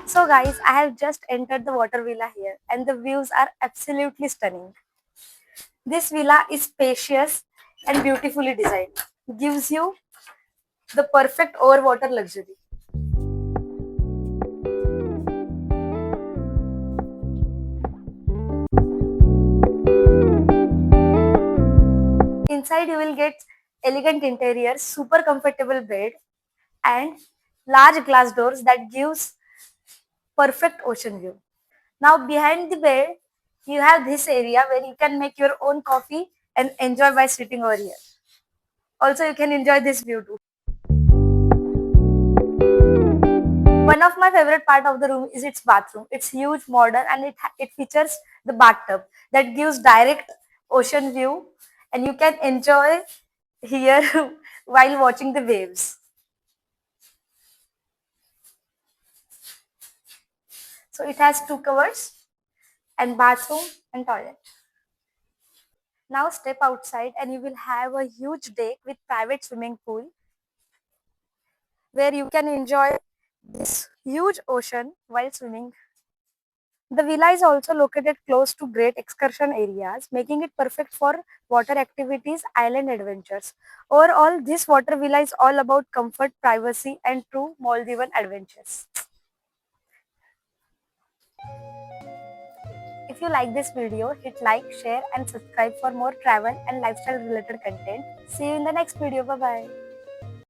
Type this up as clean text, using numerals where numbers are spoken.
So guys, I have just entered the water villa here and the views are absolutely stunning. This villa is spacious and beautifully designed. Gives you the perfect overwater luxury. Inside you will get elegant interior, super comfortable bed and large glass doors that gives perfect ocean view. Now behind the bed, you have this area where you can make your own coffee and enjoy by sitting over here. Also, you can enjoy this view too. One of my favorite part of the room is its bathroom. It's huge, modern, and it features the bathtub that gives direct ocean view, and you can enjoy here while watching the waves. So it has two covers and bathroom and toilet. Now step outside and you will have a huge deck with private swimming pool where you can enjoy this huge ocean while swimming. The villa is also located close to great excursion areas, making it perfect for water activities, island adventures. Overall, this water villa is all about comfort, privacy, and true Maldivian adventures. If you like this video, hit like, share, and subscribe for more travel and lifestyle related content. See you in the next video. Bye bye.